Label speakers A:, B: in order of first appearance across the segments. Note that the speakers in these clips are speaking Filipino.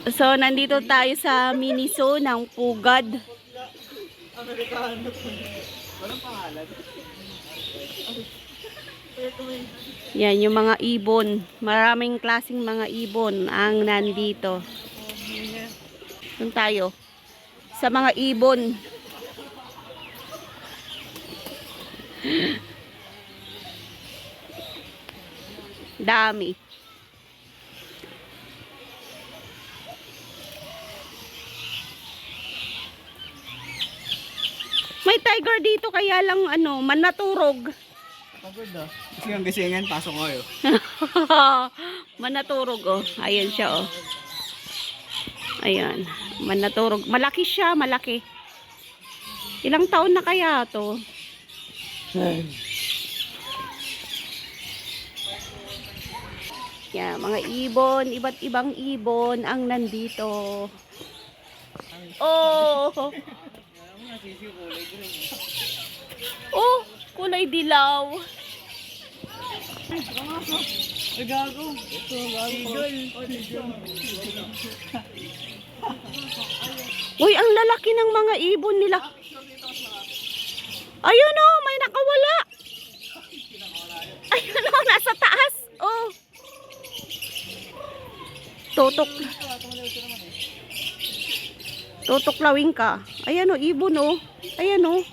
A: So, nandito tayo sa Miniso ng Pugad.
B: Amerikano. Walang pangalan.
A: Yan, yung mga ibon. Maraming klaseng mga ibon ang nandito. Doon tayo. Sa mga ibon. Dami. May tiger dito kaya lang manaturog.
B: Pagod ah. Kasi ang gisingan, pasok ko kayo.
A: Manaturog oh. Ayan siya oh. Ayan. Manaturog. Malaki siya, malaki. Ilang taon na kaya to? Yan, mga ibon, iba't ibang ibon ang nandito. Oh! Oh, kulay dilaw.
B: Ay, gago. Ito, gago.
A: Uy, ang lalaki ng mga ibon nila. Ayun oh, may nakawala. Ayun oh, nasa taas. Oh. Tutok. Tutuklawin ka. Ayan oh, ibon oh. Ayan oh.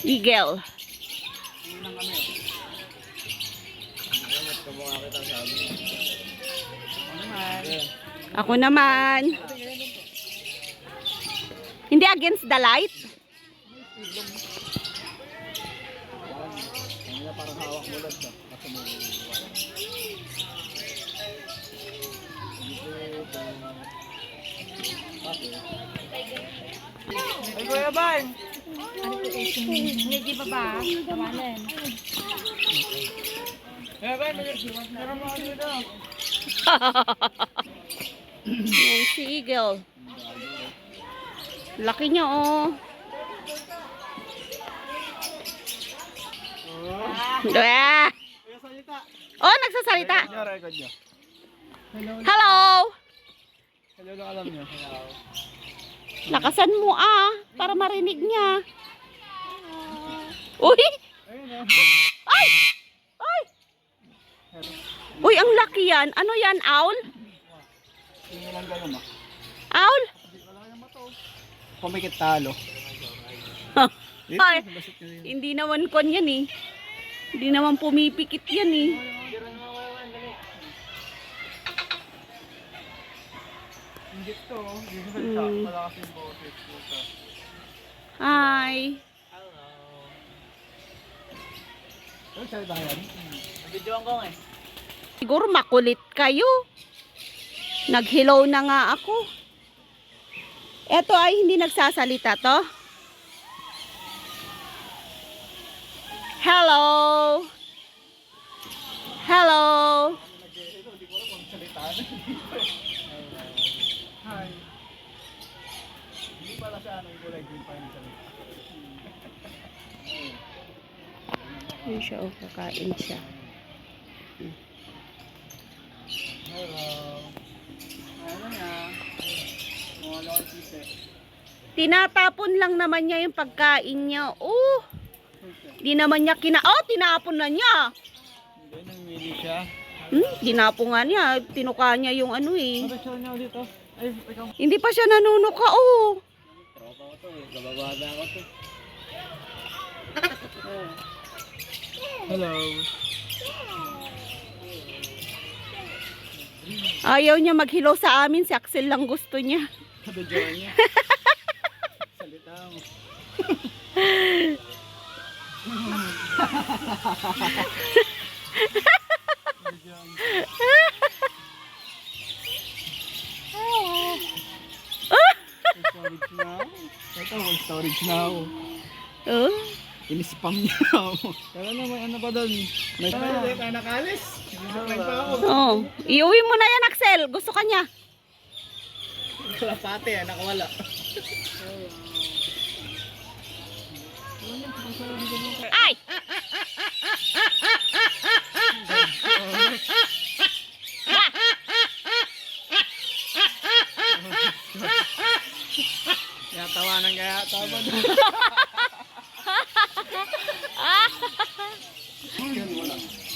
A: Eagle. Ako naman. Hindi against the light.
B: Parang hawak mo lang ba? Ay, Kuya Ban!
C: Hindi pa ba? Tawanan.
B: Kuya Ban, meron mo ano na.
A: Yan si Eagle. Laki niya oh. Ah!
B: Kuya Salita.
A: Oh, nagsasalita.
B: Record nyo.
A: Hello.
B: Hello lang alam nyo. Hello.
A: Lakasan mo para marinig niya. Uy!
B: Ayun
A: Ay! Ay! Uy, ang laki yan. Ano yan, owl?
B: Hindi lang gano'n ah.
A: Owl?
B: Pumikit talo.
A: Ay, hindi naman kon yan eh. Hindi naman pumipikit yan eh.
B: Hindi to. Hindi sa salita. Malakas yung boses.
A: Hi.
B: Ano salita yan? Nabidyoan ko eh.
A: Siguro makulit kayo. Nag-hello na nga ako. Eto ay hindi nagsasalita to. Hello. Hello.
B: Hi. Hindi pala siya anong kulay green pa yung salita.
A: Yun siya oh, kakain siya.
B: Hello. Ano nga? Mga lakot sisi.
A: Tinatapon lang naman niya yung pagkain niya. Oh. Di naman niya tinapon na niya.
B: Hindi, namimili siya.
A: Dinapon nga niya. Tinuka niya yung ano eh.
B: Ano siya niya ulit oh? Ay, ikaw.
A: Hindi pa siya nanunuka oh.
B: Tropa ko to eh. Gababada ako to. Hello.
A: Ayaw niya maghilo sa amin. Si Axel lang gusto niya.
B: Nabidyoan niya. Salita mo. Storage now. Ito, may storage now.
A: Oh.
B: Inispam niya ako. Kaya na may ano pa doon. May nakalis. Nagpapay pa ako.
A: Oh. Iuwi mo na yan Axel. Gusto ka niya.
B: Kalapate nakawala.
A: Ay!
B: Tawanan kaya tabad.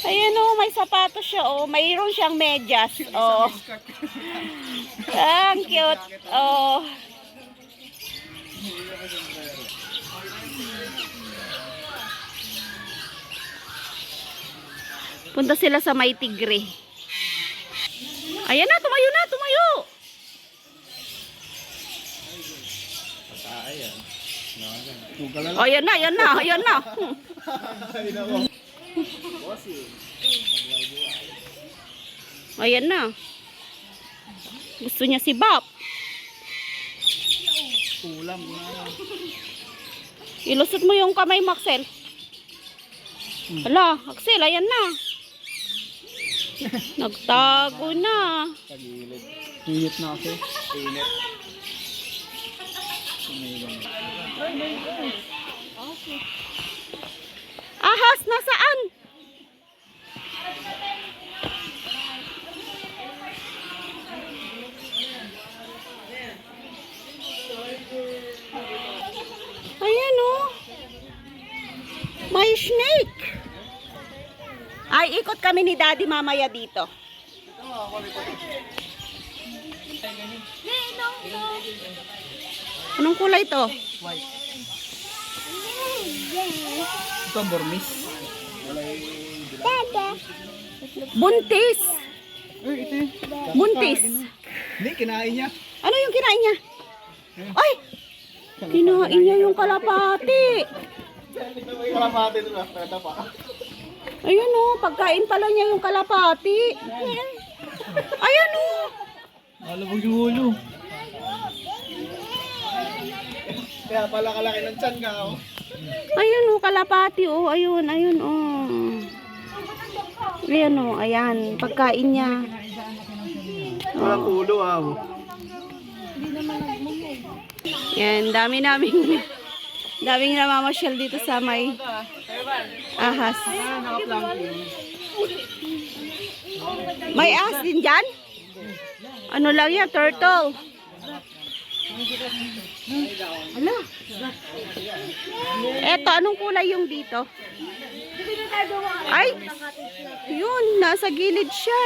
A: Ayan oh, may sapatos siya oh. Mayroon siyang medyas. Oh. Ang cute. Oh. Punta sila sa May Tigre. Ayan na, tumayo na, tumayo. Oh, ayan na, ayan na, ayan na. Ayan na. Gusto niya si Bop.
B: Kulang na.
A: Ilusot mo yung kamay, Maxel. Hala, Axel, ayan na. Nagtago na.
B: Tagilid. Init na kasi. Init.
A: Ahas, nasaan? Ayan oh. May snake. Ay, ikot kami ni Daddy mamaya dito. Anong kulay to?
B: White. Ito Burmese.
A: Buntis.
B: Ito yun.
A: Buntis.
B: Hindi, kinain niya.
A: Ano yung kinain niya? Ay! Kinain niya yung kalapati.
B: Kalapati ito na. Kata pa.
A: Ayun oh, pagkain pala niya yung kalapati. Ayan oh.
B: Malabog yung ulo. Kaya pala kalaki ng tiyan ka, oh.
A: Ayun oh, kalapati oh. Ayun, ayun oh. Ayan oh, ayan. Pagkain niya.
B: Walang ulo, ah.
A: Yan, daming namamasyal dito sa may ahas. May ahas din dyan? Ano lang yan? Turtle. Ano? Eto, anong kulay yung dito? Ay! Yun, nasa gilid siya.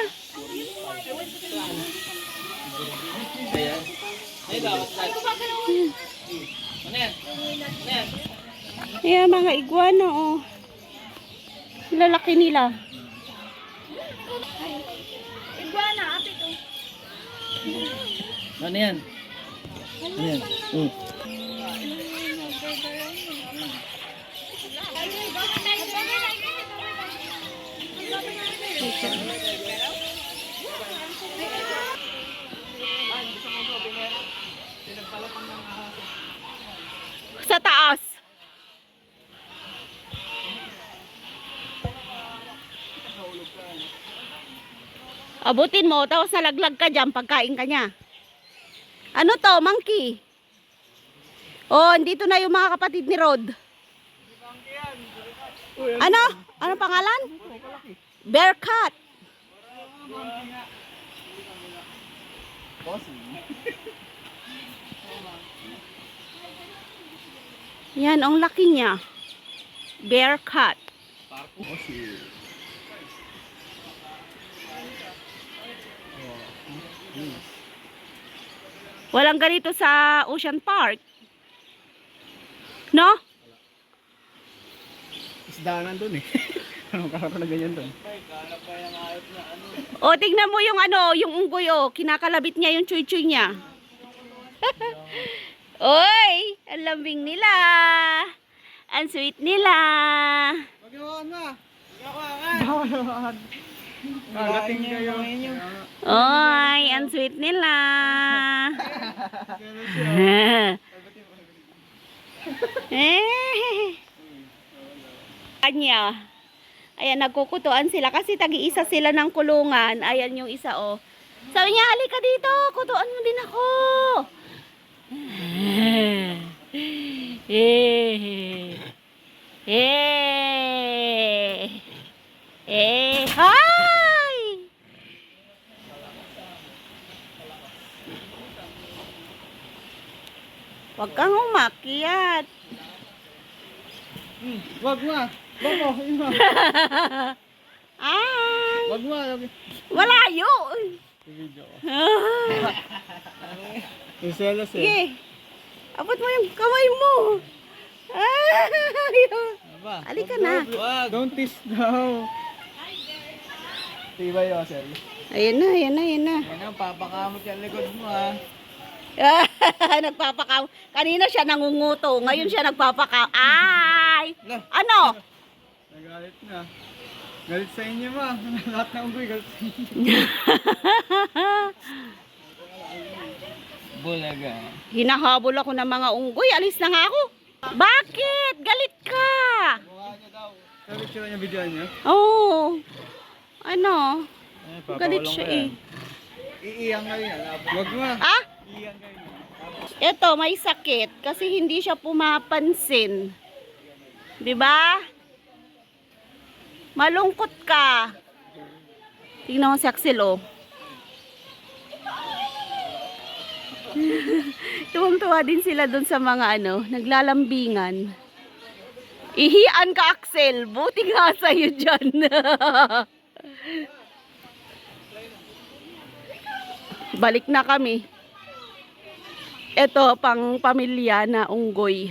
A: Ayan, mga iguana, oh. Lalaki nila. Iguana, ate to.
B: Ano yan? Ano yan?
A: Sa taas. Abutin mo, tapos nalaglag ka dyan, pagkain ka niya. Ano to, monkey? Oh, dito na yung mga kapatid ni Rod. Ano? Ano pangalan? Bearcat. Yan, ang laki niya. Bearcat. Walang ganito sa Ocean Park. No?
B: Isdaanan dun eh. Anong kakaroon na ganyan dun?
A: O, tignan mo yung ano, yung unggoy oh. Kinakalabit niya yung chuy-chuy niya. Oy! Ang lambing nila. Ang sweet nila.
B: Magawakan na! Magawakan! Kagating niya yung inyo.
A: Oy! Ang sweet nila. Kanya. Ayan, nagkukutuan sila kasi tagi-isa sila ng kulungan. Ayan yung isa oh. Sabi niya, halika dito. Kutuan mo din ako. Hi! Huwag kang umakyat.
B: Wag mo. Wag mo.
A: Ay,
B: Wag mo.
A: malayo.
B: Video ko.
A: Ah,
B: Iselos eh.
A: sige. Abot mo yung kamay mo. Ay,
B: Aba,
A: halika
B: wag,
A: na.
B: Wag. Don't tease daw. Tiba yun, sir.
A: Ayan na, ayan na, ayan na.
B: Yan ang papakamot yung likod mo ah.
A: Nagpapakaw. Kanina siya nangunguto. Ngayon siya nagpapakaw. Ay!
B: Lah.
A: Ano?
B: Nagalit na. Galit sa inyo ba? Lahat ng unggoy galit sa inyo. Bulaga.
A: Hinahabol ako ng mga unggoy. Alis na nga ako. Bakit? Galit ka.
B: Mukha niya daw. Sabi sila niya video niya?
A: Oo. Ano?
B: Ay,
A: Galit siya eh.
B: Iiyang kayo yan. Wag mo.
A: Ah?
B: Iiyang kayo.
A: Ito, may sakit. Kasi hindi siya pumapansin. 'Di ba? Malungkot ka. Tingnan mo si Axel, oh. Tuwang-tuwa din sila doon sa mga naglalambingan. Ihian ka, Axel. Buti nga sa'yo dyan. Balik na kami. Ito, pang pamilya na unggoy.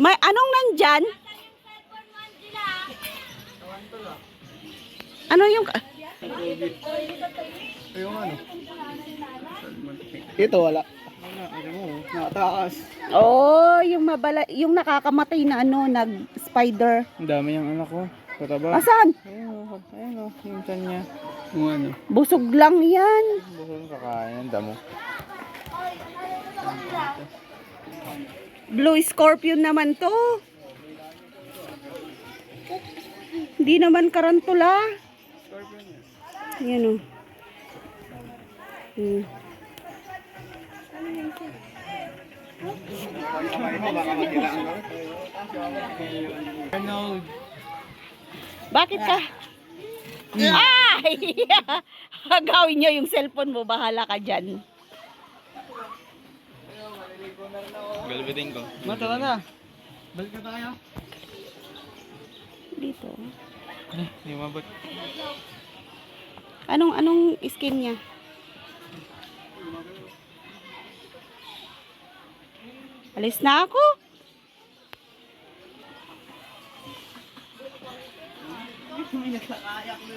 A: May anong nandyan? Ano yung...
B: Yung ano? Ito wala. Wala. Ano mo? Nakatakas.
A: Oh, yung nakakamatay na nag-spider.
B: Ang dami yung anak ko. Kataba.
A: Asan?
B: Ayun o. Ayun o. Yung tiyan niya. Yung ano.
A: Busog lang yan.
B: Busog kakain. Ang damo.
A: Blue scorpion naman to. Hindi naman karantula.
B: Scorpion niya.
A: Yan o.
B: Arnold.
A: Bakit ka? Ay! Gawin nyo yung cellphone mo. Bahala ka dyan.
B: Galbitin ko. Matala na. Balik na tayo.
A: Dito.
B: Hindi mabot.
A: Anong skin niya? Alis na ako.
B: May nagkakayak mo.